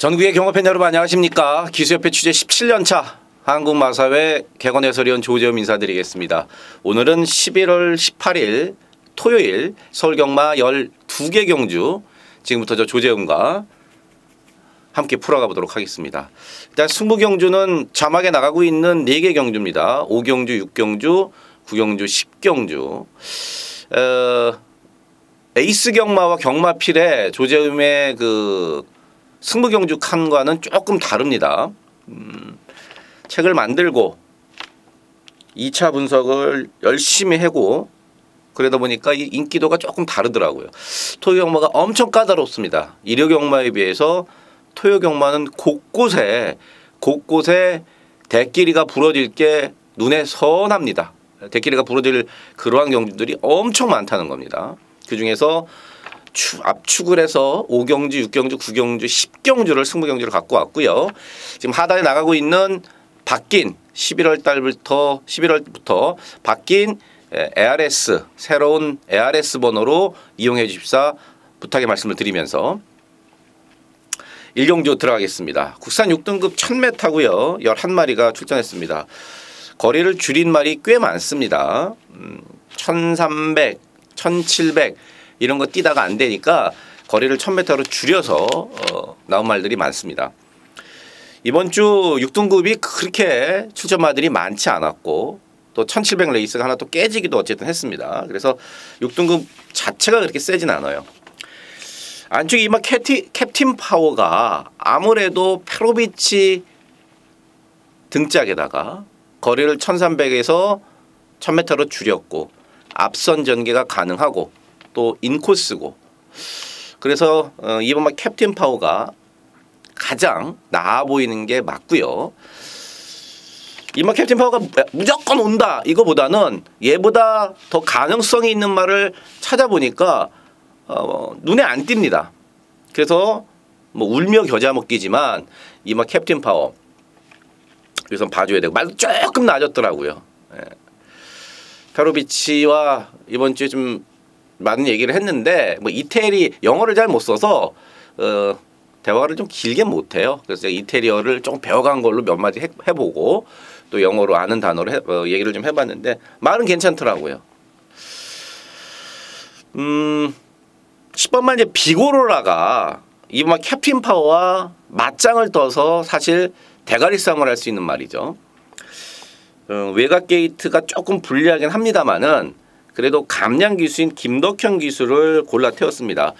전국의 경호팬 여러분 안녕하십니까. 기수협회 취재 17년차 한국마사회 개건 해설위원 조재범 인사드리겠습니다. 오늘은 11월 18일 토요일 서울경마 12개 경주 지금부터 저 조재범과 함께 풀어가 보도록 하겠습니다. 일단 승부경주는 자막에 나가고 있는 4개 경주입니다. 5경주, 6경주, 9경주, 10경주. 에이스 경마와 경마필의 조재범의 그 승부경주 칸과는 조금 다릅니다. 책을 만들고 2차 분석을 열심히 하고 그러다 보니까 이 인기도가 조금 다르더라고요. 토요 경마가 엄청 까다롭습니다. 일요 경마에 비해서 토요 경마는 곳곳에 대끼리가 부러질 게 눈에 선합니다. 대끼리가 부러질 그러한 경주들이 엄청 많다는 겁니다. 그중에서 압축을 해서 5경주, 6경주, 9경주, 10경주를 승부경주를 갖고 왔고요. 지금 하단에 나가고 있는 바뀐 11월부터 바뀐 ARS, 새로운 ARS 번호로 이용해 주십사 부탁의 말씀을 드리면서 1경주 들어가겠습니다. 국산 6등급 1000m고요. 11마리가 출전했습니다. 거리를 줄인 말이 꽤 많습니다. 1300, 1700 이런 거 뛰다가 안 되니까 거리를 1000m로 줄여서 나온 말들이 많습니다. 이번 주 6등급이 그렇게 출전마들이 많지 않았고 또 1700 레이스가 하나 또 깨지기도 어쨌든 했습니다. 그래서 6등급 자체가 그렇게 세진 않아요. 안쪽에 이마 캡틴 파워가 아무래도 페로비치 등짝에다가 거리를 1300에서 1000m로 줄였고 앞선 전개가 가능하고 또 인코스고 그래서 이번 막 캡틴 파워가 가장 나아 보이는 게 맞고요. 이번 캡틴 파워가 무조건 온다 이거보다는 얘보다 더 가능성이 있는 말을 찾아보니까 눈에 안 띕니다. 그래서 뭐 울며 겨자 먹기지만 이번 캡틴 파워 여기서 봐줘야 되고 말도 조금 낮았더라고요. 페로비치와 이번 주에 좀 많은 얘기를 했는데 뭐 이태리 영어를 잘 못 써서 대화를 좀 길게 못 해요. 그래서 이태리어를 좀 배워간 걸로 몇 마디 해보고 또 영어로 아는 단어로 얘기를 좀 해봤는데 말은 괜찮더라고요. 10번만 이제 비고로라가 이번 캡틴 파워와 맞짱을 떠서 사실 대가리 싸움을 할 수 있는 말이죠. 외곽 게이트가 조금 불리하긴 합니다만은 그래도 감량 기수인 김덕현 기수를 골라 태웠습니다.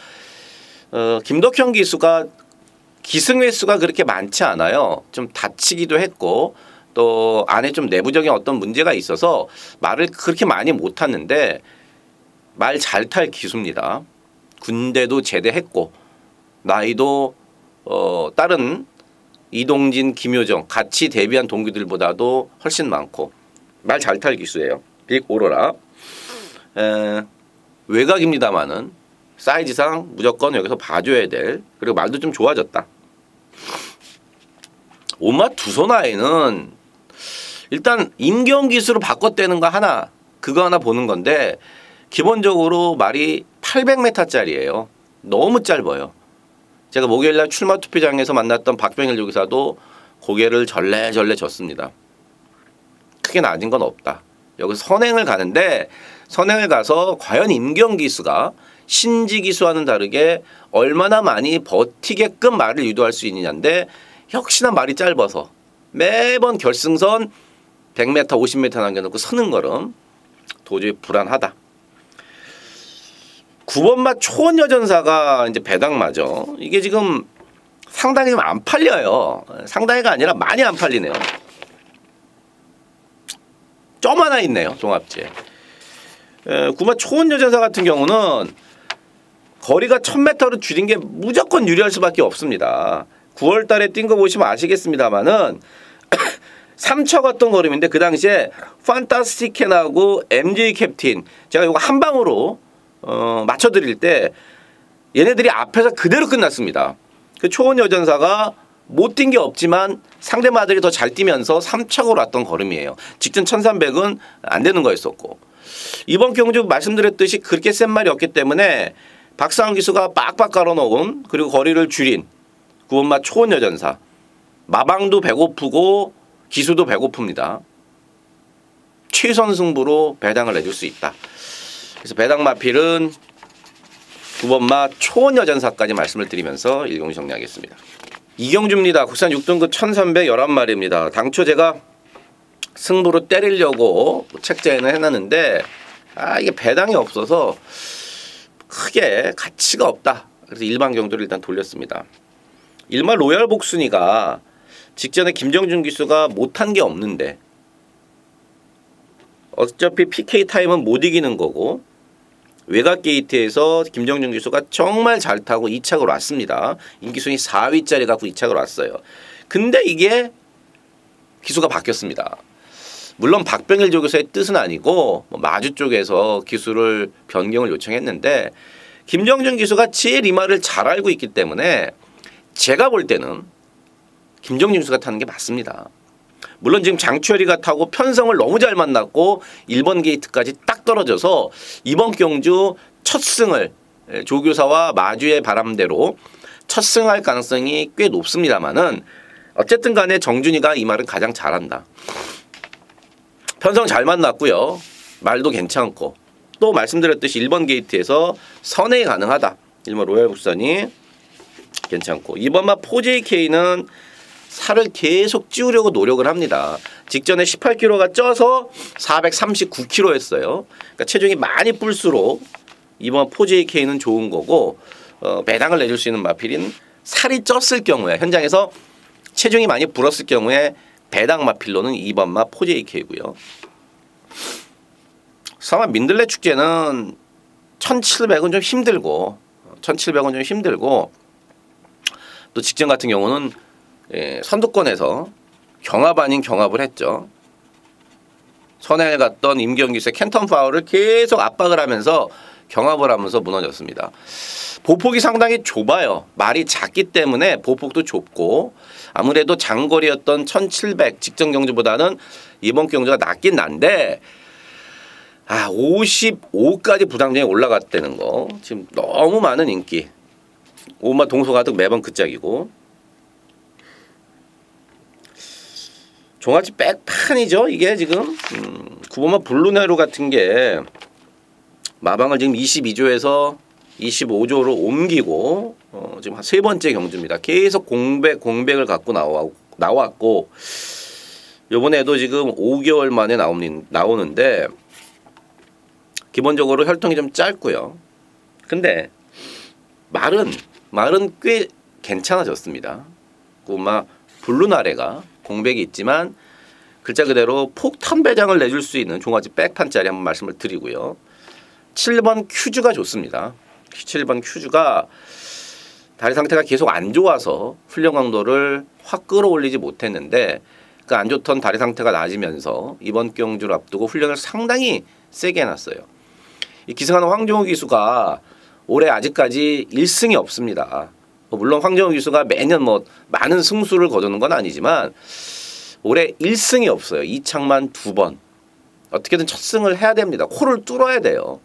김덕현 기수가 기승 횟수가 그렇게 많지 않아요. 좀 다치기도 했고 또 안에 좀 내부적인 어떤 문제가 있어서 말을 그렇게 많이 못 탔는데 말 잘 탈 기수입니다. 군대도 제대했고 나이도 다른 이동진, 김효정 같이 데뷔한 동기들보다도 훨씬 많고 말 잘 탈 기수예요. 빅 오로라. 외곽입니다만은 사이즈상 무조건 여기서 봐줘야 될 그리고 말도 좀 좋아졌다. 오마 두소나이는 일단 임경 기수로 바꿨다는 거 하나 그거 하나 보는 건데 기본적으로 말이 800m짜리예요. 너무 짧아요. 제가 목요일날 출마 투표장에서 만났던 박병일 조기사도 고개를 절레절레 졌습니다. 크게 낮은 건 없다. 여기서 선행을 가는데 선행을 가서 과연 임경 기수가 신지 기수와는 다르게 얼마나 많이 버티게끔 말을 유도할 수 있느냐인데 역시나 말이 짧아서 매번 결승선 100m, 50m 남겨놓고 서는 걸음 도저히 불안하다. 9번마 초원여전사가 이제 배당마죠. 이게 지금 상당히 좀 안 팔려요. 상당히가 아니라 많이 안 팔리네요. 점 하나 있네요. 종합지에. 9번 초원여전사 같은 경우는 거리가 1000m로 줄인 게 무조건 유리할 수밖에 없습니다. 9월 달에 뛴 거 보시면 아시겠습니다만은 3차 갔던 걸음인데 그 당시에 판타스티켄하고 MJ 캡틴 제가 이거 한 방으로 맞춰드릴 때 얘네들이 앞에서 그대로 끝났습니다. 그 초원여전사가 못 뛴 게 없지만 상대마들이 더 잘 뛰면서 3착으로 왔던 걸음이에요. 직전 1300은 안 되는 거였었고 이번 경주 말씀드렸듯이 그렇게 센 말이 없기 때문에 박상훈 기수가 빡빡 깔아놓은 그리고 거리를 줄인 9번마 초원여전사. 마방도 배고프고 기수도 배고픕니다. 최선 승부로 배당을 내줄 수 있다. 그래서 배당 마필은 9번마 초원여전사까지 말씀을 드리면서 일경주 정리하겠습니다. 이경주입니다. 국산 6등급 1311마리입니다. 당초 제가 승부로 때리려고 책자에는 해놨는데 이게 배당이 없어서 크게 가치가 없다. 그래서 일반 경주를 일단 돌렸습니다. 일반 로얄 복순이가 직전에 김정준 기수가 못한 게 없는데 어차피 PK 타임은 못 이기는 거고 외곽 게이트에서 김정준 기수가 정말 잘 타고 2착으로 왔습니다. 인기순위 4위짜리 갖고 2착으로 왔어요. 근데 이게 기수가 바뀌었습니다. 물론 박병일 조교사의 뜻은 아니고 마주 쪽에서 기수를 변경을 요청했는데 김정준 기수가 제일 이 말을 잘 알고 있기 때문에 제가 볼 때는 김정준 기수가 타는 게 맞습니다. 물론 지금 장추열이가 타고 편성을 너무 잘 만났고 1번 게이트까지 딱 떨어져서 이번 경주 첫 승을 조교사와 마주의 바람대로 첫 승할 가능성이 꽤 높습니다만은 어쨌든 간에 정준이가 이 말은 가장 잘한다. 편성 잘 만났고요. 말도 괜찮고 또 말씀드렸듯이 1번 게이트에서 선회가 가능하다. 1번 로얄 국산이 괜찮고 2번마 4JK는 살을 계속 찌우려고 노력을 합니다. 직전에 18kg가 쪄서 439kg였어요. 그러니까 체중이 많이 불수록 이번 4JK는 좋은 거고 배당을 내줄 수 있는 마필인 살이 쪘을 경우에 현장에서 체중이 많이 불었을 경우에 배당 마필로는 2번마 4JK고요. 사마 민들레 축제는 1,700은 좀 힘들고 1,700은 좀 힘들고 또 직전 같은 경우는 선두권에서 경합 아닌 경합을 했죠. 선행을 갔던 임경기수의 캔턴 파워를 계속 압박을 하면서 경합을 하면서 무너졌습니다. 보폭이 상당히 좁아요. 말이 작기 때문에 보폭도 좁고 아무래도 장거리였던 1700 직전 경주보다는 이번 경주가 낮긴 난데 55까지 부당장에 올라갔다는 거 지금 너무 많은 인기. 오마 동서가득 매번 그 짝이고 종아찌 백판이죠. 이게 지금 9번마 블루네로 같은 게 마방을 지금 22조에서 25조로 옮기고 지금 세 번째 경주입니다. 계속 공백을 갖고 나왔고 이번에도 지금 5개월 만에 나오는데 기본적으로 혈통이 좀 짧고요. 근데 말은 꽤 괜찮아졌습니다. 9번마 블루나레가 공백이 있지만 글자 그대로 폭탄 배장을 내줄 수 있는 종아지 백판짜리 한번 말씀을 드리고요. 7번 큐즈가 좋습니다. 7번 큐즈가 다리 상태가 계속 안 좋아서 훈련 강도를 확 끌어올리지 못했는데 그 안 좋던 다리 상태가 나아지면서 이번 경주를 앞두고 훈련을 상당히 세게 해놨어요. 이 기승하는 황정우 기수가 올해 아직까지 1승이 없습니다. 물론 황정우 기수가 매년 많은 승수를 거두는 건 아니지만 올해 1승이 없어요. 2착만 2번. 어떻게든 첫 승을 해야 됩니다. 코를 뚫어야 돼요.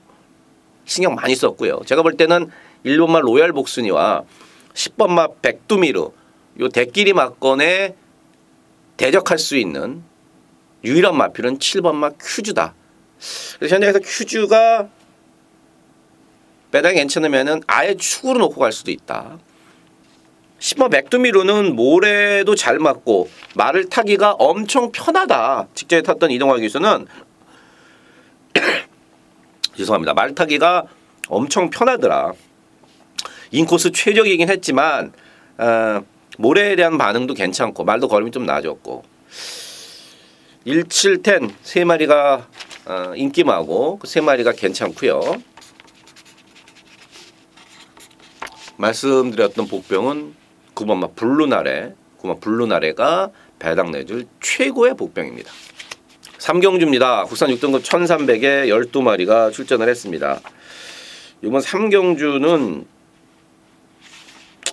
신경 많이 썼고요. 제가 볼 때는 1번마 로얄 복순이와 10번마 백두미르 요 대끼리 막건에 대적할 수 있는 유일한 마필은 7번마 큐즈다. 그래서 현장에서 큐즈가 배당이 괜찮으면은 아예 축으로 놓고 갈 수도 있다. 10번 백두미르는 모래도 잘 맞고 말을 타기가 엄청 편하다. 직전에 탔던 이동화 기수는 죄송합니다. 말 타기가 엄청 편하더라. 인코스 최적이긴 했지만 모래에 대한 반응도 괜찮고 말도 걸음이 좀 나아졌고 1710 3마리가 인기마고 그 3마리가 괜찮고요. 말씀드렸던 복병은 9번마 블루나레 9번마 블루나레가 배당 내줄 최고의 복병입니다. 3경주입니다. 국산 6등급 1300에 12마리가 출전을 했습니다. 이번 3경주는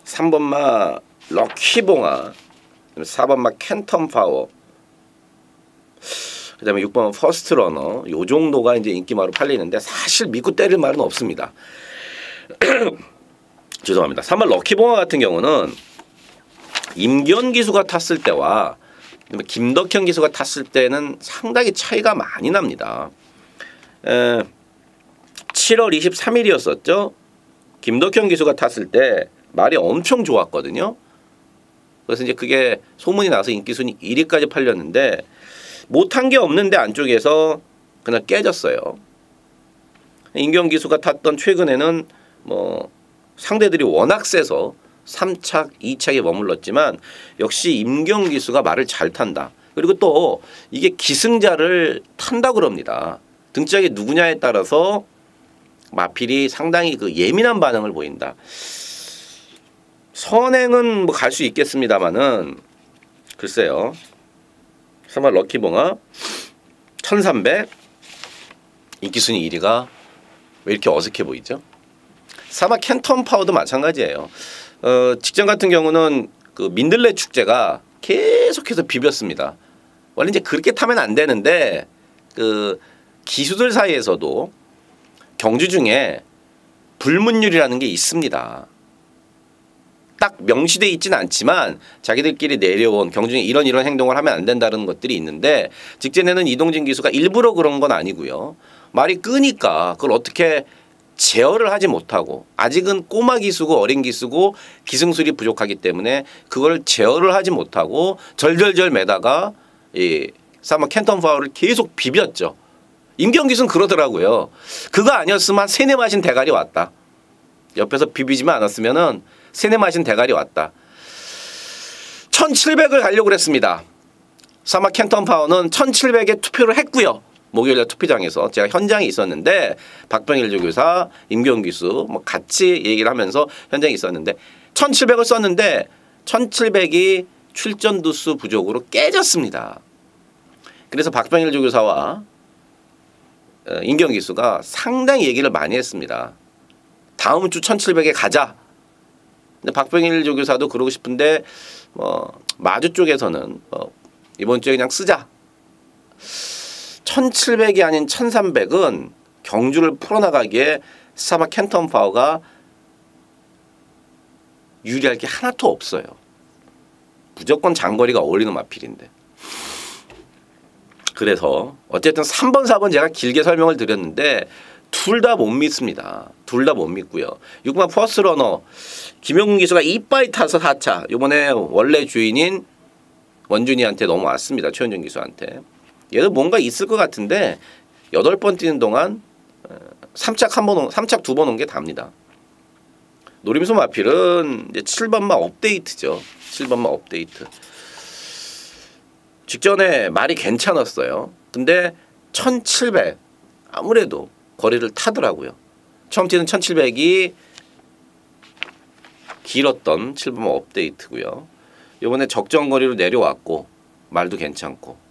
3번마 럭키봉아 4번마 캔턴 파워 그 다음에 6번마 퍼스트러너 요 정도가 이제 인기마로 팔리는데 사실 믿고 때릴 말은 없습니다. 죄송합니다. 3번 럭키봉아 같은 경우는 임기원 기수가 탔을 때와 김덕현 기수가 탔을 때는 상당히 차이가 많이 납니다. 7월 23일이었었죠. 김덕현 기수가 탔을 때 말이 엄청 좋았거든요. 그래서 이제 그게 소문이 나서 인기순위 1위까지 팔렸는데 못한 게 없는데 안쪽에서 그날 깨졌어요. 임기원 기수가 탔던 최근에는 뭐 상대들이 워낙 세서 3착, 2착에 머물렀지만 역시 임기원 기수가 말을 잘 탄다. 그리고 또 이게 기승자를 탄다고 그럽니다. 등짝이 누구냐에 따라서 마필이 상당히 그 예민한 반응을 보인다. 선행은 뭐 갈 수 있겠습니다만은 글쎄요. 설마 럭키봉아 1300 인기순위 1위가 왜 이렇게 어색해 보이죠? 사마 캔턴 파워도 마찬가지예요. 직전 같은 경우는 그 민들레 축제가 계속해서 비볐습니다. 원래 이제 그렇게 타면 안 되는데 그 기수들 사이에서도 경주 중에 불문율이라는 게 있습니다. 딱 명시돼 있지는 않지만 자기들끼리 내려온 경주 중에 이런 행동을 하면 안 된다는 것들이 있는데 직전에는 이동진 기수가 일부러 그런 건 아니고요. 말이 끄니까 그걸 어떻게 제어를 하지 못하고 아직은 꼬마 기수고 어린 기수고 기승술이 부족하기 때문에 그걸 제어를 하지 못하고 절절절 매다가 이 사마 캔턴 파워를 계속 비볐죠. 임기원 기수는 그러더라고요. 그거 아니었으면 한 세네 마신 대가리 왔다. 옆에서 비비지만 않았으면은 세네 마신 대가리 왔다. 1700을 가려고 그랬습니다. 사마 캔턴 파워는 1700에 투표를 했고요. 목요일날 투표장에서 제가 현장에 있었는데 박병일 조교사, 임기원 기수 뭐 같이 얘기를 하면서 현장에 있었는데 1700을 썼는데 1700이 출전 두수 부족으로 깨졌습니다. 그래서 박병일 조교사와 임기원 기수가 상당히 얘기를 많이 했습니다. 다음 주 1700에 가자. 근데 박병일 조교사도 그러고 싶은데 마주 쪽에서는 이번 주에 그냥 쓰자. 1700이 아닌 1300은 경주를 풀어나가기에 사마 캔턴 파워가 유리할 게 하나도 없어요. 무조건 장거리가 어울리는 마필인데. 그래서 어쨌든 3번, 4번 제가 길게 설명을 드렸는데 둘 다 못 믿습니다. 둘 다 못 믿고요. 6번 퍼스러너 김용근 기수가 이빠이 타서 4차. 이번에 원래 주인인 원준이한테 넘어왔습니다. 최현준 기수한테. 얘도 뭔가 있을 것 같은데 8번 뛰는 동안 3착 2번 온 게 답니다. 노림수 마필은 이제 7번마 업데이트죠. 7번마 업데이트. 직전에 말이 괜찮았어요. 근데 1700 아무래도 거리를 타더라고요. 처음 뛰는 1700이 길었던 7번마 업데이트고요. 이번에 적정 거리로 내려왔고 말도 괜찮고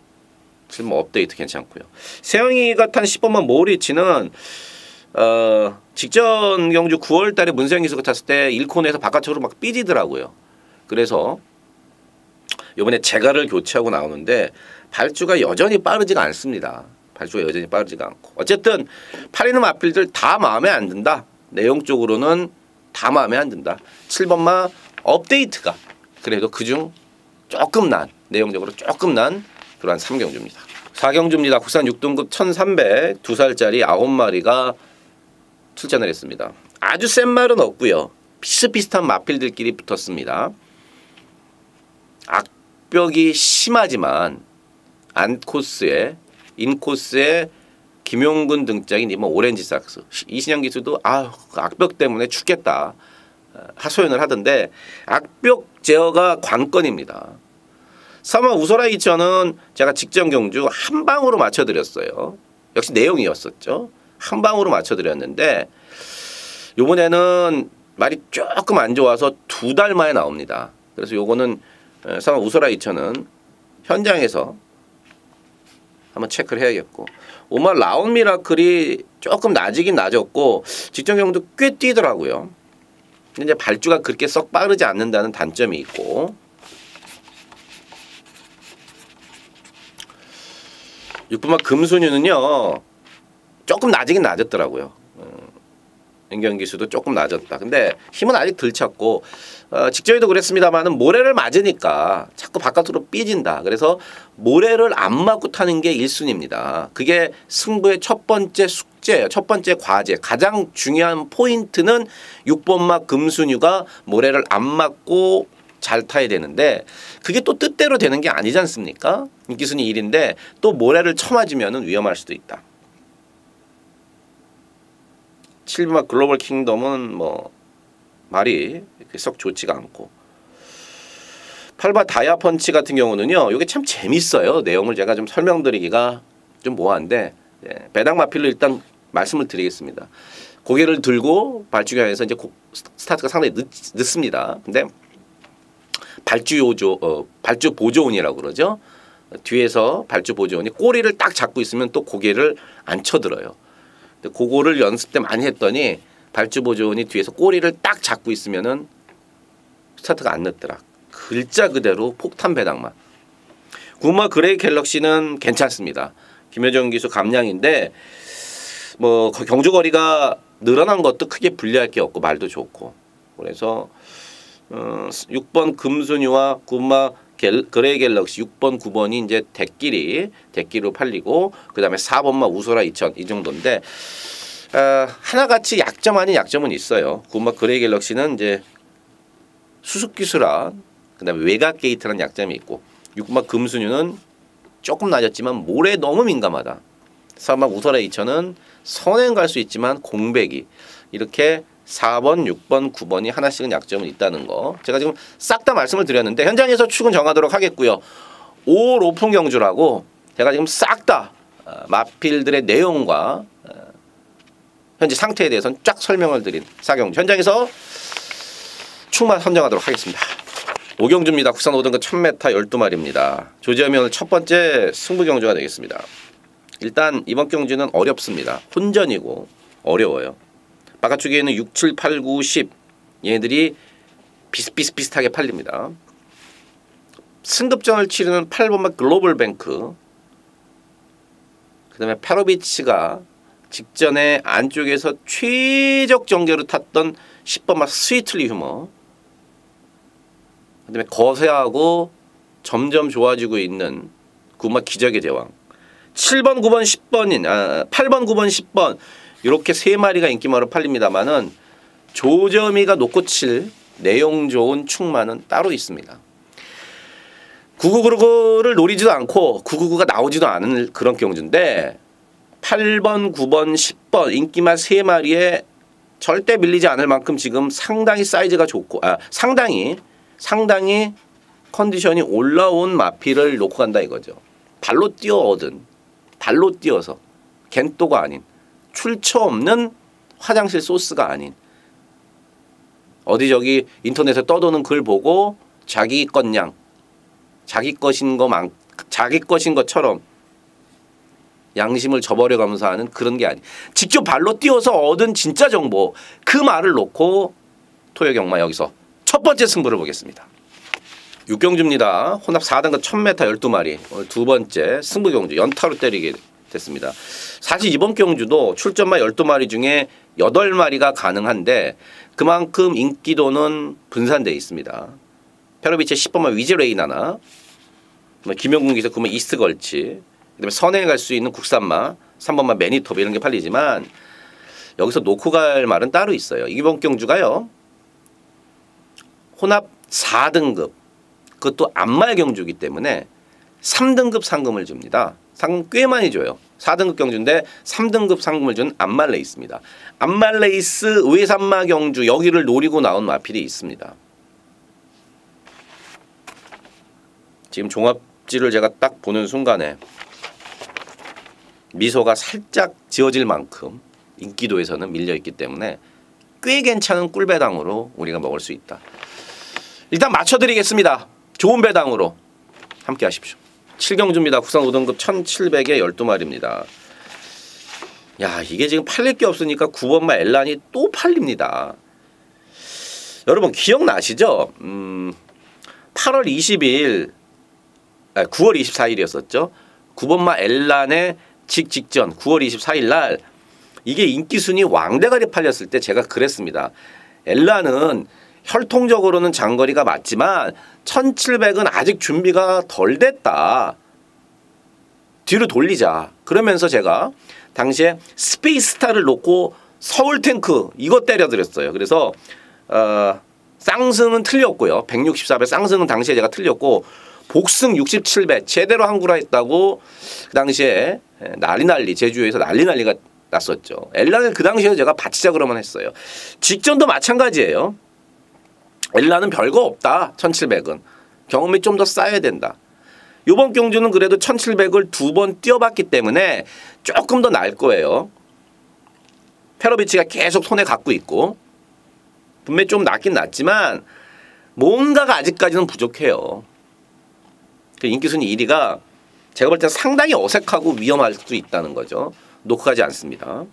7번마 업데이트 괜찮고요. 세영이가 탄 10번마 모리치는 직전 경주 9월 달에 문세영 기수가 탔을 때 1코너에서 바깥쪽으로 막 삐지더라고요. 그래서 이번에 제가를 교체하고 나오는데 발주가 여전히 빠르지가 않습니다. 발주가 여전히 빠르지가 않고. 어쨌든 팔리는 마필들 다 마음에 안 든다. 내용적으로는 다 마음에 안 든다. 7번마 업데이트가 그래도 그중 조금 난 내용적으로 조금 난 그러한 3경주입니다. 4경주입니다. 국산 6등급 1300 2살짜리 9마리가 출전을 했습니다. 아주 센 말은 없고요. 비슷비슷한 마필들끼리 붙었습니다. 악벽이 심하지만 인코스에 김용근 등짝인 이번 오렌지 삭스. 이신영 기수도 악벽 때문에 죽겠다 하소연을 하던데 악벽 제어가 관건입니다. 사마 우소라 2000은 제가 직전 경주 한 방으로 맞춰드렸어요. 역시 내용이었었죠. 한 방으로 맞춰드렸는데 요번에는 말이 조금 안 좋아서 2달 만에 나옵니다. 그래서 요거는 사마 우소라 2000은 현장에서 한번 체크를 해야겠고 오마 라운 미라클이 조금 낮이긴 낮았고 직전 경주 꽤 뛰더라고요. 근데 이제 발주가 그렇게 썩 빠르지 않는다는 단점이 있고 6번마 금소녀는요 조금 낮이긴 낮았더라고요. 연경기수도 조금 낮았다. 근데 힘은 아직 덜 찼고 직전에도 그랬습니다만은 모래를 맞으니까 자꾸 바깥으로 삐진다. 그래서 모래를 안 맞고 타는 게 1순위입니다. 그게 승부의 첫 번째 숙제예요. 첫 번째 과제. 가장 중요한 포인트는 6번마 금순유가 모래를 안 맞고 잘 타야 되는데 그게 또 뜻대로 되는 게 아니지 않습니까? 인기순위 1인데 또 모래를 쳐맞으면 위험할 수도 있다. 7번 글로벌 킹덤은 뭐 말이 썩 좋지가 않고 8번 다이아펀치 같은 경우는요. 이게 참 재밌어요. 내용을 제가 좀 설명드리기가 좀 뭐한데 배당 마필로 일단 말씀을 드리겠습니다. 고개를 들고 발주경에서 이제 스타트가 상당히 늦습니다. 근데 발주 보조원이라고 그러죠. 뒤에서 발주 보조원이 꼬리를 딱 잡고 있으면 또 고개를 안 쳐들어요. 그거를 연습 때 많이 했더니 발주 보조원이 뒤에서 꼬리를 딱 잡고 있으면은 스타트가 안 늦더라. 글자 그대로 폭탄 배당만. 구마 그레이 갤럭시는 괜찮습니다. 김효정 기수 감량인데 뭐 경주거리가 늘어난 것도 크게 불리할 게 없고 말도 좋고 그래서 6번 금순유와 구마 그레이 갤럭시 6번 9번이 이제 대끼로 팔리고 그다음에 4번마 우소라 2000 이 정도인데 하나같이 약점 아닌 약점은 있어요. 구마 그레이 갤럭시는 이제 수습 기술안 그다음에 외곽 게이트라는 약점이 있고 6번 금순유는 조금 낮았지만 모래에 너무 민감하다. 4번 우소라 2000은 선행 갈 수 있지만 공백이 이렇게 4번, 6번, 9번이 하나씩은 약점은 있다는 거. 제가 지금 싹 다 말씀을 드렸는데 현장에서 축은 정하도록 하겠고요. 올 오픈 경주라고 제가 지금 싹 다 마필들의 내용과 현재 상태에 대해서는 쫙 설명을 드린 4경주 현장에서 축만 선정하도록 하겠습니다. 5경주입니다. 국산 5등급 1000m 12마리입니다. 조지엄이 오늘 첫 번째 승부 경주가 되겠습니다. 일단 이번 경주는 어렵습니다. 혼전이고 어려워요. 바깥쪽에는 6, 7, 8, 9, 10 얘네들이 비슷비슷하게 팔립니다. 승급전을 치르는 8번마 글로벌 뱅크 그 다음에 페로비치가 직전에 안쪽에서 최적 정제로 탔던 10번마 스위틀리 휴머 그 다음에 거세하고 점점 좋아지고 있는 9번마 기적의 제왕 7번, 9번, 10번인 8번, 9번, 10번 이렇게 세 마리가 인기마로 팔립니다만은 조점이가 놓고 칠 내용 좋은 축마는 따로 있습니다. 999를 노리지도 않고 999가 나오지도 않은 그런 경주인데 8번, 9번, 10번 인기마 세 마리에 절대 밀리지 않을 만큼 지금 상당히 사이즈가 좋고 상당히 컨디션이 올라온 마필을 놓고 간다 이거죠. 발로 뛰어 얻은 발로 뛰어서 겐또가 아닌 출처 없는 화장실 소스가 아닌 어디 저기 인터넷에 떠도는 글 보고 자기 것냥 자기 것인 것처럼 양심을 저버려가면서 하는 그런 게 아니 직접 발로 뛰어서 얻은 진짜 정보 그 말을 놓고 토요경마 여기서 첫 번째 승부를 보겠습니다. 6경주입니다. 혼합 4등급 1000m 12마리 오늘 두 번째 승부 경주 연타로 때리게 됐습니다. 사실 이번 경주도 출전마 12마리 중에 8마리가 가능한데 그만큼 인기도는 분산되어 있습니다. 페로비치의 10번마 위즈레이나나 김영gun 기사 9번 이스트걸치 그다음에 선행에 갈 수 있는 국산마 3번마 매니토브 이런 게 팔리지만 여기서 놓고 갈 말은 따로 있어요. 이번 경주가요. 혼합 4등급 그것도 안말 경주이기 때문에 3등급 상금을 줍니다. 상금 꽤 많이 줘요. 4등급 경주인데 3등급 상금을 준 안말 레이스입니다. 안말 레이스 외산마 경주 여기를 노리고 나온 마필이 있습니다. 지금 종합지를 제가 딱 보는 순간에 미소가 살짝 지어질 만큼 인기도에서는 밀려있기 때문에 꽤 괜찮은 꿀배당으로 우리가 먹을 수 있다. 일단 맞춰드리겠습니다. 좋은 배당으로 함께 하십시오. 7경주입니다. 국산 5등급 1700에 12마리입니다. 야 이게 지금 팔릴 게 없으니까 9번마 엘란이 또 팔립니다. 여러분 기억나시죠? 8월 20일 9월 24일이었었죠. 9번마 엘란의 직전 9월 24일 날 이게 인기순위 왕대가리 팔렸을 때 제가 그랬습니다. 엘라는 혈통적으로는 장거리가 맞지만 1700은 아직 준비가 덜 됐다. 뒤로 돌리자. 그러면서 제가 당시에 스페이스타를 놓고 서울탱크 이거 때려드렸어요. 그래서 쌍승은 틀렸고요. 164배 쌍승은 당시에 제가 틀렸고 복승 67배 제대로 한구라 했다고 그 당시에 난리 제주에서 난리가 났었죠. 엘라는 그 당시에 제가 바치자 그러면 했어요. 직전도 마찬가지예요. 엘라는 별거 없다. 1700은. 경험이 좀 더 쌓여야 된다. 이번 경주는 그래도 1700을 2번 뛰어봤기 때문에 조금 더 나을 거예요. 페로비치가 계속 손에 갖고 있고 분명히 좀 낫긴 낫지만 뭔가가 아직까지는 부족해요. 그 인기순위 1위가 제가 볼 때 상당히 어색하고 위험할 수 있다는 거죠. 놓고 가지 않습니다.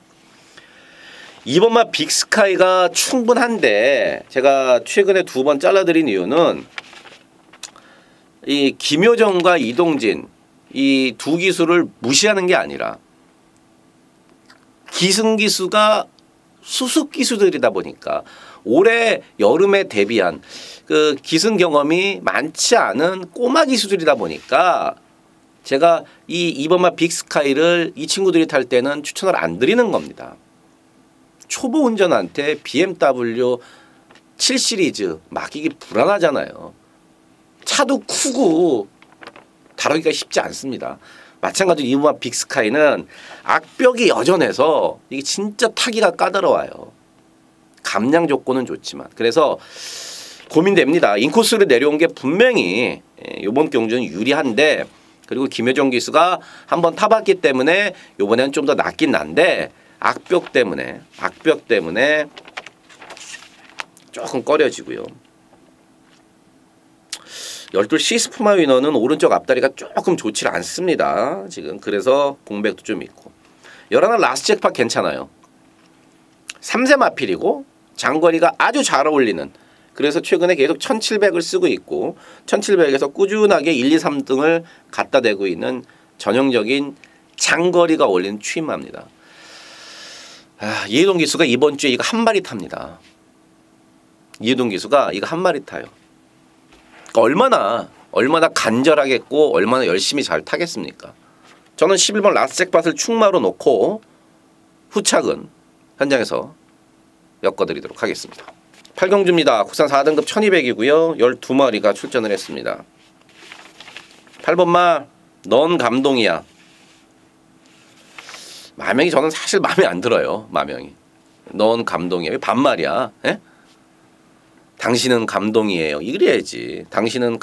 2번마 빅스카이가 충분한데 제가 최근에 2번 잘라드린 이유는 이 김효정과 이동진 이 두 기수를 무시하는 게 아니라 기승기수가 수습 기수들이다 보니까 올해 여름에 데뷔한 그 기승 경험이 많지 않은 꼬마 기수들이다 보니까 제가 이 2번마 빅스카이를 이 친구들이 탈 때는 추천을 안 드리는 겁니다. 초보 운전한테 BMW 7 시리즈 맡기기 불안하잖아요. 차도 크고 다루기가 쉽지 않습니다. 마찬가지로 2번마 빅스카이는 악벽이 여전해서 이게 진짜 타기가 까다로워요. 감량 조건은 좋지만. 그래서 고민됩니다. 인코스로 내려온 게 분명히 이번 경주는 유리한데 그리고 김효정 기수가 한번 타봤기 때문에 이번에는 좀 더 낫긴 난데 악벽 때문에 조금 꺼려지고요. 12 시스프마 위너는 오른쪽 앞다리가 조금 좋지 않습니다. 지금 그래서 공백도 좀 있고 11 라스트 잭팟 괜찮아요. 3세 마필이고 장거리가 아주 잘 어울리는 그래서 최근에 계속 1700을 쓰고 있고 1700에서 꾸준하게 1, 2, 3등을 갖다 대고 있는 전형적인 장거리가 어울리는 취임마입니다. 이해동 기수가 이번 주에 이거 한 마리 탑니다. 이해동 기수가 이거 한 마리 타요. 그러니까 얼마나 간절하겠고 얼마나 열심히 잘 타겠습니까? 저는 11번 라스트 잭팟을 충마로 놓고 후착은 현장에서 엮어드리도록 하겠습니다. 8경주입니다. 국산 4등급 1200이고요. 12마리가 출전을 했습니다. 8번마 넌 감동이야. 마명이 저는 사실 마음에 안 들어요. 마명이. 넌 감동이야. 반말이야. 에? 당신은 감동이에요. 이래야지. 당신은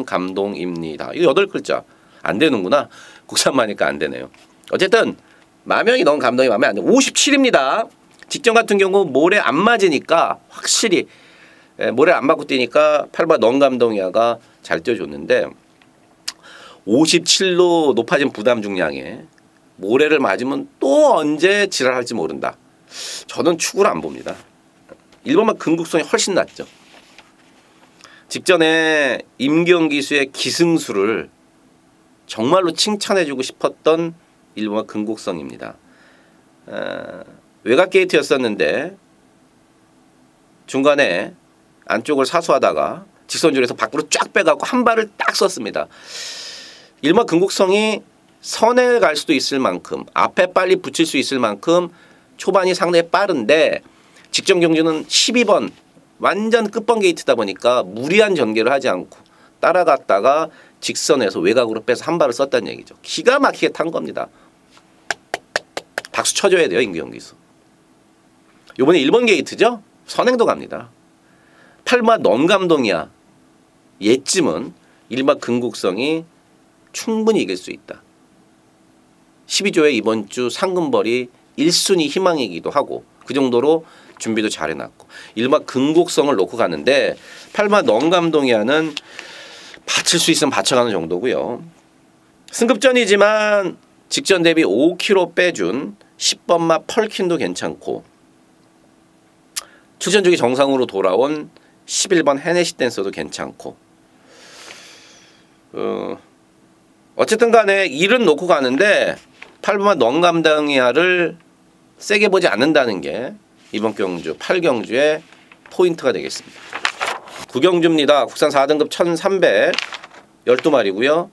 감동입니다. 이거 8글자. 안 되는구나. 국산마니까 안 되네요. 어쨌든 마명이 넌 감동이 마음에 안 돼. 57입니다. 직전 같은 경우 모래 안 맞으니까 확실히 모래 안 맞고 뛰니까 8번 넌 감동이야가 잘 뛰어줬는데 57로 높아진 부담 중량에 모래를 맞으면 또 언제 지랄할지 모른다. 저는 축구를 안 봅니다. 1번만 근국성이 훨씬 낫죠. 직전에 임기영 기수의 기승수를 정말로 칭찬해주고 싶었던 1번만 근국성입니다. 외곽 게이트였었는데 중간에 안쪽을 사수하다가 직선줄에서 밖으로 쫙 빼갖고 한 발을 딱 썼습니다. 1번 근국성이 선에 갈 수도 있을 만큼 앞에 빨리 붙일 수 있을 만큼 초반이 상당히 빠른데 직전 경주는 12번 완전 끝번 게이트다 보니까 무리한 전개를 하지 않고 따라갔다가 직선에서 외곽으로 빼서 한 발을 썼다는 얘기죠. 기가 막히게 탄 겁니다. 박수 쳐줘야 돼요. 임기영 기수. 이번에 1번 게이트죠. 선행도 갑니다. 8마 넌 감동이야. 예쯤은 1마 근국성이 충분히 이길 수 있다. 12조의 이번 주 상금벌이 1순위 희망이기도 하고 그 정도로 준비도 잘 해놨고 1마 근국성을 놓고 가는데 8마 넌 감동이야는 받칠 수 있으면 받쳐가는 정도고요. 승급전이지만 직전 대비 5kg 빼준 10번마 펄킨도 괜찮고 출전 중에 정상으로 돌아온 11번 헤네시 댄서도 괜찮고 어쨌든 간에 1은 놓고 가는데 8번마 넌 감동이야를 세게 보지 않는다는 게 이번 경주 8경주의 포인트가 되겠습니다. 9경주입니다. 국산 4등급 1300 12마리고요.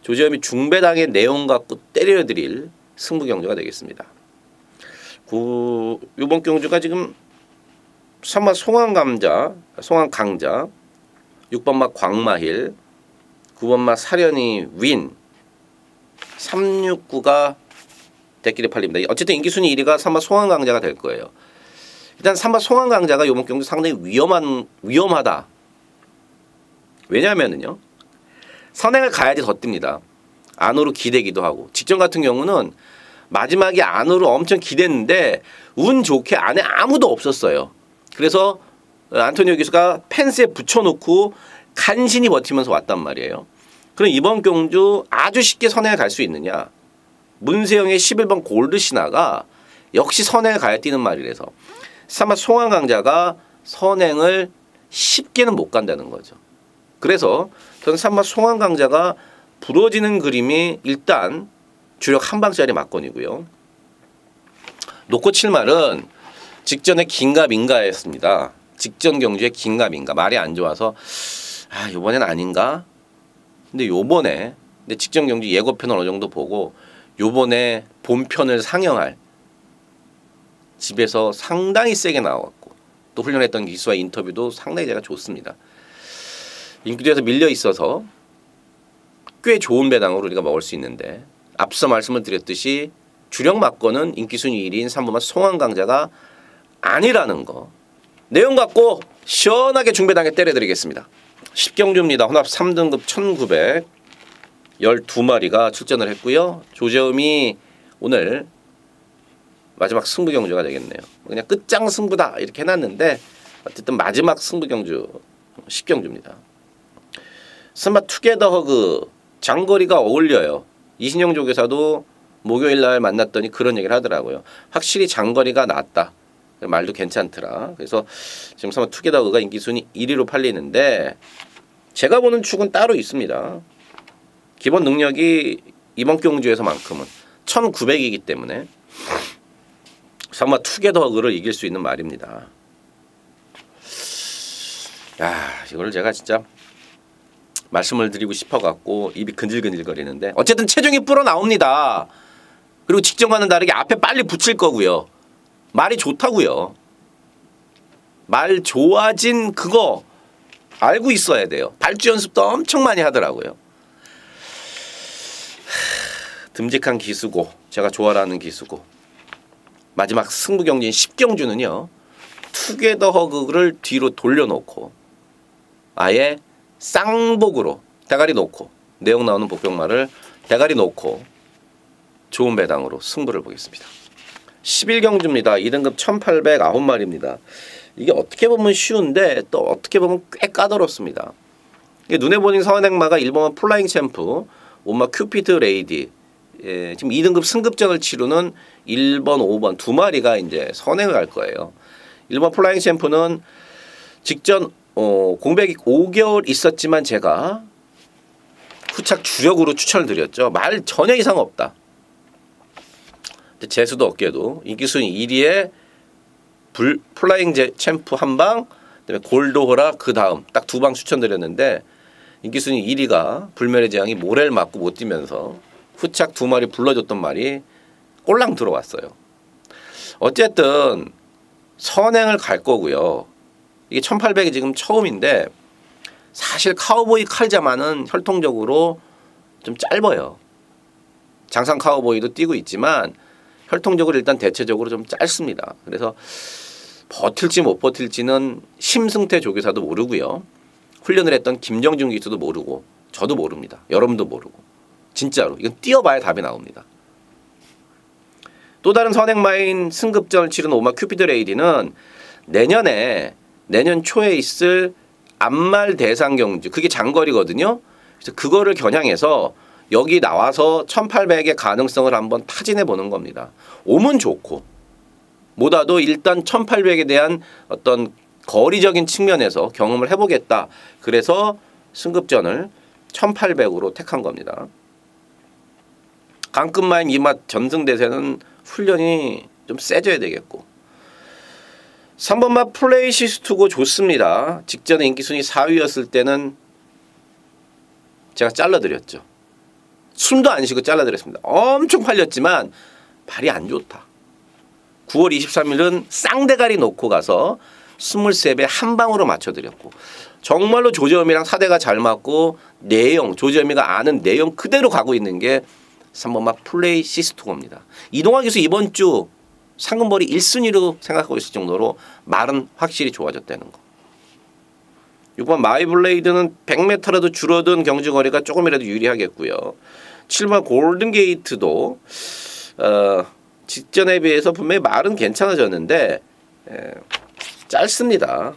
조지엄이 중배당의 내용 갖고 때려드릴 승부 경주가 되겠습니다. 이번 경주가 지금 3마 송황강자, 6번마 광마힐, 9번마 사련이 윈, 369가 대끼리 팔립니다. 어쨌든 인기순위 1위가 3마 송황강자가 될 거예요. 일단 3마 송황강자가 이번 경주 상당히 위험하다. 왜냐하면은요, 선행을 가야지 더 뜹니다. 안으로 기대기도 하고. 직전 같은 경우는 마지막에 안으로 엄청 기댔는데 운 좋게 안에 아무도 없었어요. 그래서 안토니오 기수가 펜스에 붙여놓고 간신히 버티면서 왔단 말이에요. 그럼 이번 경주 아주 쉽게 선행을 갈 수 있느냐? 문세영의 11번 골드시나가 역시 선행을 가야 뛰는 말이라서 아마 송황강자가 선행을 쉽게는 못 간다는 거죠. 그래서 저는 삼마 송황강자가 부러지는 그림이 일단 주력 한방짜리 막건이고요. 놓고 칠 말은 직전에 긴가 민가였습니다. 직전 경주에 긴가 민가. 말이 안 좋아서 요번엔 아닌가? 근데 요번에 직전 경주 예고편을 어느 정도 보고 요번에 본편을 상영할 집에서 상당히 세게 나왔고 또 훈련했던 기수와 인터뷰도 상당히 제가 좋습니다. 인기도에서 밀려 있어서 꽤 좋은 배당으로 우리가 먹을 수 있는데 앞서 말씀을 드렸듯이 주력 막건은 인기순위 1위인 3번마 송황강자가 아니라는 거 내용 갖고 시원하게 중배당에 때려드리겠습니다. 10경주입니다. 혼합 3등급 1900 12마리가 출전을 했고요. 조재음이 오늘 마지막 승부 경주가 되겠네요. 그냥 끝장 승부다 이렇게 해놨는데 어쨌든 마지막 승부 경주 10경주입니다. 스마 투게더 허그 장거리가 어울려요. 이신영 조교사도 목요일날 만났더니 그런 얘기를 하더라고요. 확실히 장거리가 낫다. 말도 괜찮더라. 그래서 지금 스마 투게더 허그가 인기순위 1위로 팔리는데 제가 보는 축은 따로 있습니다. 기본 능력이 이번 경주에서만큼은 1900이기 때문에 스마 투게더 허그를 이길 수 있는 말입니다. 야, 이걸 제가 진짜 말씀을 드리고 싶어갖고 입이 근질근질거리는데 어쨌든 체중이 불어 나옵니다. 그리고 직전과는 다르게 앞에 빨리 붙일 거고요. 말이 좋다고요. 말 좋아진 그거 알고 있어야 돼요. 발주 연습도 엄청 많이 하더라고요. 듬직한 기수고 제가 좋아하는 기수고 마지막 승부 경기인 10경주는요. 투게더 허그를 뒤로 돌려놓고 아예 쌍복으로 대가리 놓고 내용 나오는 복병말을 대가리 놓고 좋은 배당으로 승부를 보겠습니다. 11경주입니다. 2등급 1809마리입니다. 이게 어떻게 보면 쉬운데 또 어떻게 보면 꽤 까다롭습니다. 이게 눈에 보이는 선행마가 1번은 플라잉 챔프, 5번 큐피드 레이디, 지금 2등급 승급전을 치르는 1번, 5번 두 마리가 이제 선행을 갈 거예요. 1번 플라잉 챔프는 직전 공백이 5개월 있었지만 제가 후착 주력으로 추천을 드렸죠. 말 전혀 이상 없다. 재수도 없게도 인기순위 1위에 플라잉 챔프 한방, 그다음에 골드호라 그 다음 딱 두 방 추천드렸는데 인기순위 1위가 불멸의 재앙이 모래를 맞고 못 뛰면서 후착 두 마리 불러줬던 말이 꼴랑 들어왔어요. 어쨌든 선행을 갈 거고요. 이게 1800이 지금 처음인데 사실 카우보이 칼자만은 혈통적으로 좀 짧아요. 장상 카우보이도 뛰고 있지만 혈통적으로 일단 대체적으로 좀 짧습니다. 그래서 버틸지 못 버틸지는 심승태 조교사도 모르고요. 훈련을 했던 김정준 기수도 모르고 저도 모릅니다. 여러분도 모르고. 진짜로 이건 뛰어봐야 답이 나옵니다. 또 다른 선행마인 승급전을 치른 오마 큐피드 레이디는 내년 초에 있을 암말 대상 경주 그게 장거리거든요. 그래서 그거를 겨냥해서 여기 나와서 1800의 가능성을 한번 타진해 보는 겁니다. 오면 좋고 뭐다도 일단 1800에 대한 어떤 거리적인 측면에서 경험을 해보겠다. 그래서 승급전을 1800으로 택한 겁니다. 강급마인 이맛 전승대세는 훈련이 좀 세져야 되겠고. 3번 마 플레이시스 투고 좋습니다. 직전에 인기순위 4위였을 때는 제가 잘라드렸죠. 숨도 안 쉬고 잘라드렸습니다. 엄청 팔렸지만 발이 안 좋다. 9월 23일은 쌍대가리 놓고 가서 23배 한 방으로 맞춰드렸고 정말로 조재범이랑 사대가 잘 맞고 내용 조재범이가 아는 내용 그대로 가고 있는 게 3번 막 플레이 시스토입니다. 이동학 기수 이번 주 상금벌이 1순위로 생각하고 있을 정도로 말은 확실히 좋아졌다는 거. 6번 마이블레이드는 100m라도 줄어든 경주거리가 조금이라도 유리하겠고요. 7번 골든게이트도 직전에 비해서 분명히 말은 괜찮아졌는데 짧습니다.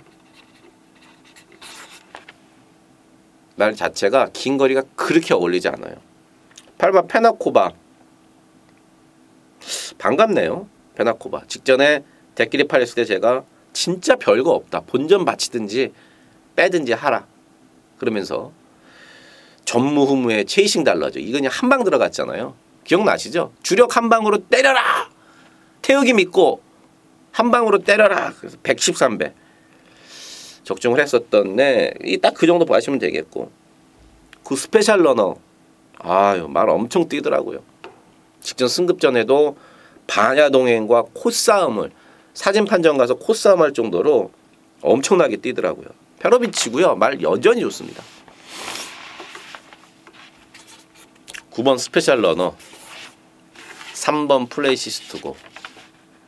말 자체가 긴 거리가 그렇게 어울리지 않아요. 8번 페나코바 반갑네요. 페나코바 직전에 대끼리 팔렸을 때 제가 진짜 별거 없다. 본전 바치든지 빼든지 하라. 그러면서 전무후무의 체이싱 달러죠. 이거 그냥 한 방 들어갔잖아요. 기억나시죠? 주력 한 방으로 때려라. 태우기 믿고 한 방으로 때려라. 그래서 113배 적중을 했었던 딱 그 정도 보시면 되겠고. 그 스페셜 러너 아유 말 엄청 뛰더라고요. 직전 승급전에도 반야동행과 코싸움을 사진 판정 가서 코싸움 할 정도로 엄청나게 뛰더라고요. 페로비치고요. 말 여전히 좋습니다. 9번 스페셜 러너 3번 플레이시스트고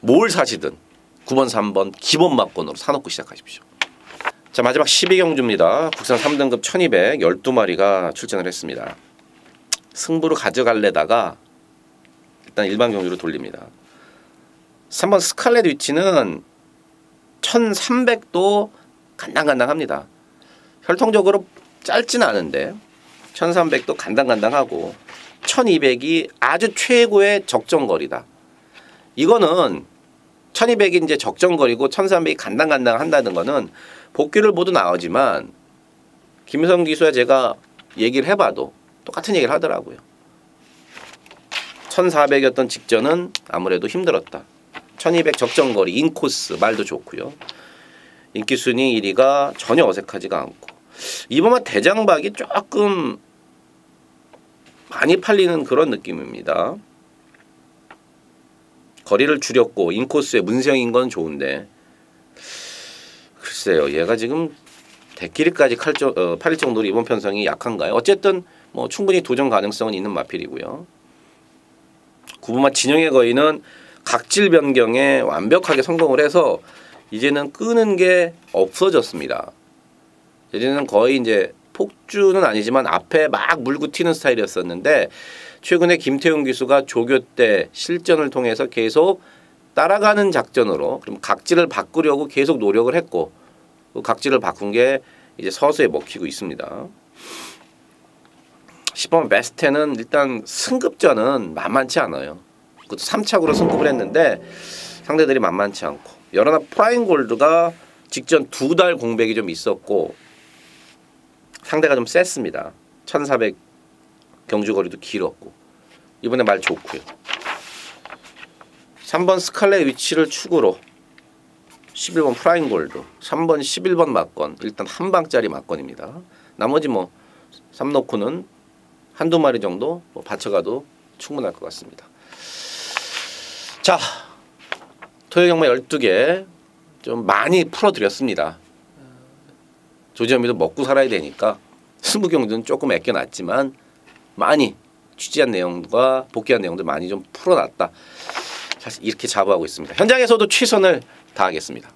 뭘 사시든 9번 3번 기본 막권으로 사놓고 시작하십시오. 자 마지막 12경주입니다. 국산 3등급 1200 12마리가 출전을 했습니다. 승부로 가져갈래다가 일단 일반 경주로 돌립니다. 3번 스칼렛 위치는 1300도 간당간당합니다. 혈통적으로 짧진 않은데 1300도 간당간당하고 1200이 아주 최고의 적정거리다. 이거는 1200이 이제 적정거리고 1300이 간당간당 한다는 거는 복귀를 모두 나오지만 김유성 기수와 제가 얘기를 해봐도 똑같은 얘기를 하더라고요. 1400이었던 직전은 아무래도 힘들었다. 1200 적정거리 인코스 말도 좋고요. 인기순위 1위가 전혀 어색하지가 않고 이번만 대장박이 조금 많이 팔리는 그런 느낌입니다. 거리를 줄였고 인코스에 문세영인 건 좋은데 글쎄요. 얘가 지금 대끼리까지 팔릴 정도로 이번 편성이 약한가요? 어쨌든 뭐 충분히 도전 가능성은 있는 마필이고요. 구부마 진영의 거인은 각질 변경에 완벽하게 성공을 해서 이제는 끄는 게 없어졌습니다. 예전에는 거의 이제 폭주는 아니지만 앞에 막 물고 튀는 스타일이었었는데 최근에 김태훈 기수가 조교 때 실전을 통해서 계속 따라가는 작전으로 그럼 각질을 바꾸려고 계속 노력을 했고 그 각질을 바꾼 게 이제 서서히 먹히고 있습니다. 10번 베스트는 일단 승급전은 만만치 않아요. 그것도 3착으로 승급을 했는데 상대들이 만만치 않고 열하나 프라임 골드가 직전 2달 공백이 좀 있었고 상대가 좀 셌습니다. 1400 경주거리도 길었고 이번에 말 좋고요. 3번 스칼렛 위치를 축으로 11번 프라임 골드 3번 11번 막건 일단 한 방짜리 막건입니다. 나머지 뭐 3놓고는 한두 마리 정도 뭐 받쳐가도 충분할 것 같습니다. 자 토요경마 12개 좀 많이 풀어드렸습니다. 조지현미도 먹고 살아야 되니까 20경주는 조금 아껴놨지만 많이 취재한 내용과 복귀한 내용들 많이 좀 풀어놨다. 사실 이렇게 자부하고 있습니다. 현장에서도 최선을 다하겠습니다.